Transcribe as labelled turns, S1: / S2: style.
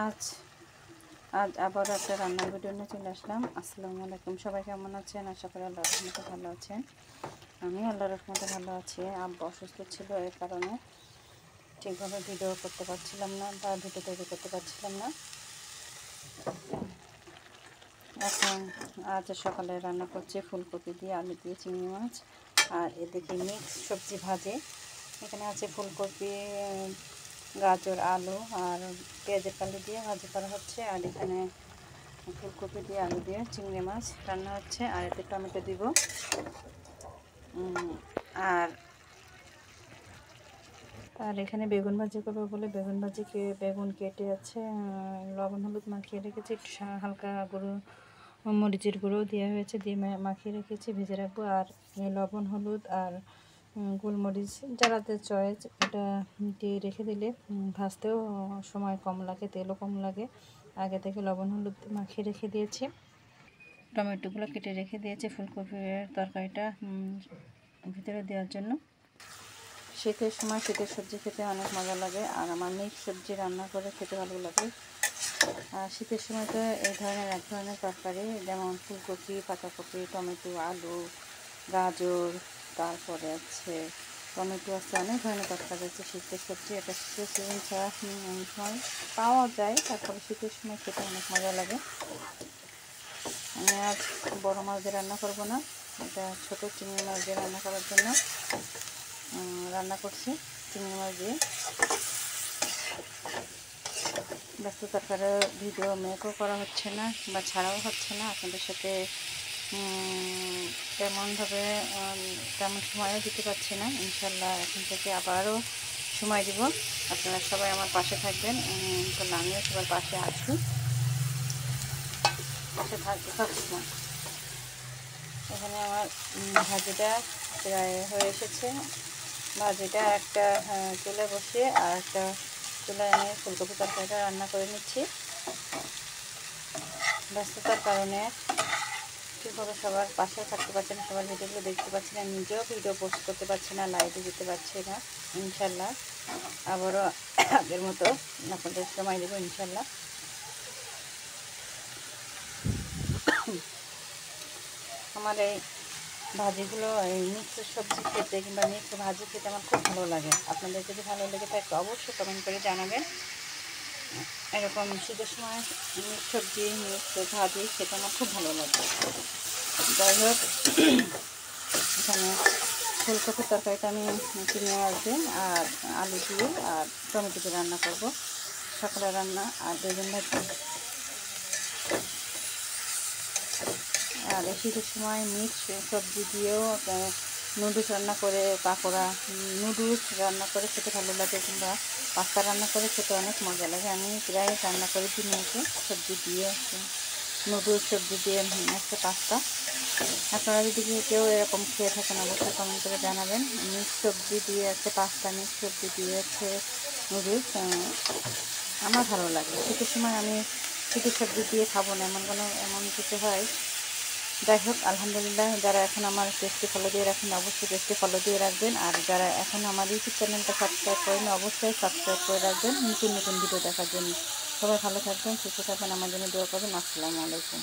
S1: আজ আজ আবার একটা রান্নার ভিডিও নিয়ে চলে আসলাম। আসসালামু আলাইকুম, সবাই কেমন আছেন? আশা করি আল্লাহর রহমতে ভালো আছেন। আমি আল্লাহর রহমতে ভালো আছি। আব্বা অসুস্থ ছিল, এই কারণে ঠিকভাবে ভিডিও করতে পারছিলাম না বা ভিডিও তৈরি করতে পারছিলাম না। এখন আজ সকালে রান্না করছি ফুলকপি দিয়ে, আলু দিয়ে, চিংড়ি মাছ আর এদিকে মিক্স সবজি ভাজে। এখানে আছে ফুলকপি, গাজর, আলু আর পেঁয়াজের কালি দিয়ে ভাজি করা হচ্ছে। আর এখানে ফুলকপি দিয়ে, আলু দিয়ে চিংড়ি মাছ রান্না হচ্ছে। আর এতে টমেটো দিব। আর আর এখানে বেগুন ভাজি করবো বলে বেগুন কেটে আছে, লবণ হলুদ মাখিয়ে রেখেছি, একটু হালকা গুঁড়ো মরিচের গুঁড়ো দেওয়া হয়েছে, দিয়ে মাখিয়ে রেখেছি, ভেজে রাখবো। আর লবণ হলুদ আর গোলমরিচ যারাতে চয়েস এটা দিয়ে রেখে দিলে ভাজতেও সময় কম লাগে, তেলও কম লাগে। আগে থেকে লবণ হলুদ মাখিয়ে রেখে দিয়েছি। টমেটোগুলো কেটে রেখে দিয়েছি ফুলকপির তরকারিটা ভিতরে দেওয়ার জন্য। শীতের সময় শীতের সবজি খেতে অনেক মজা লাগে, আর আমার মিক্স সবজি রান্না করে খেতে ভালো লাগে। আর শীতের সময় তো এই ধরনের এক ধরনের তরকারি, যেমন ফুলকপি, পাতাকপি, টমেটো, আলু, গাজর, তারপরে আছে টমেটো আছে, অনেক ধরনের তরকারি আছে শীতের সবজি। এটা শীতের সিজন ছাড়া অনেক সময় পাওয়া যায়, তারপরে শীতের সময় খেতে অনেক মজা লাগে। আমি আজ বড়ো মাছ দিয়ে রান্না করবো না, এটা ছোটো চিংড়ি মাছ দিয়ে রান্না করার জন্য রান্না করছি। চিংড়ি মাছ দিয়ে ব্যস্ততার কারণে ভিডিও মেকও করা হচ্ছে না বা ছাড়াও হচ্ছে না। আপনাদের সাথে তেমনভাবে তেমন সময়ও দিতে পারছি না। ইনশাল্লাহ এখন থেকে আবারও সময় দিব। আপনারা সবাই আমার পাশে থাকবেন, ইনশাল্লাহ আমিও সবার পাশে আসি, পাশে থাকবো সবসময়। এখানে আমার ভাজিটা প্রায় হয়ে এসেছে। ভাজিটা একটা চুলে বসিয়ে আর একটা চুলায় আমি ফুলকপি তরকারিটা রান্না করে নিচ্ছি। ব্যস্ততার কারণে ঠিকভাবে সবার পাশে থাকতে পারছি না, সবার ভিডিওগুলো দেখতে পাচ্ছি না, নিজেও ভিডিও পোস্ট করতে পারছি না, লাইভে যেতে পারছি না। ইনশাল্লাহ আবারও আগের মতো আপনাদের সময় দেবো ইনশাল্লাহ। আমার এই ভাজিগুলো, এই মিক্স সবজি খেতে কিংবা মিক্স ভাজি খেতে আমার খুব ভালো লাগে। আপনাদের যদি ভালো লেগে থাকে অবশ্যই কমেন্ট করে জানাবেন। এরকম শীতের সময় মিক্স সবজি, মিক্স ভাজি খেতে আমার খুব ভালো লাগে। যাই হোক, এখানে ফুলকপির তরকারিটা আমি চিংড়ি মাছ দিয়ে আর আলু দিয়ে আর টমেটো দিয়ে রান্না করব, সকালে রান্না। আর বেগুন ভাজি। আর এই শীতের সময় মিক্স সবজি দিয়েও নুডলস রান্না করে, পাকোড়া, নুডলস রান্না করে খেতে ভালো লাগে, কিংবা পাস্তা রান্না করে খেতে অনেক মজা লাগে। আমি প্রায় রান্না করে দিনে সবজি দিয়ে, নুডলস সবজি দিয়ে একটা পাস্তা। আপনারা যদি কেউ এরকম খেয়ে থাকেন অবশ্যই কমেন্ট করে জানাবেন। মিক্স সবজি দিয়ে আছে পাস্তা, মিক্স সবজি দিয়ে আছে নুডলস, আমার ভালো লাগে। শীতের সময় আমি শীতের সবজি দিয়ে খাবো না এমন কিছু হয়। যাই হোক, আলহামদুলিল্লাহ, যারা এখন আমার পেজটি ফলো দিয়ে রাখেন অবশ্যই পেজটি ফলো দিয়ে রাখবেন। আর যারা এখন আমার ইউটিউব চ্যানেলটা সাবস্ক্রাইব করেন অবশ্যই সাবস্ক্রাইব করে রাখবেন নতুন নতুন ভিডিও দেখার জন্য। সবাই ভালো থাকবেন, সুস্থ থাকবেন, আমার জন্য দোয়া করবেন। আসসালামু আলাইকুম।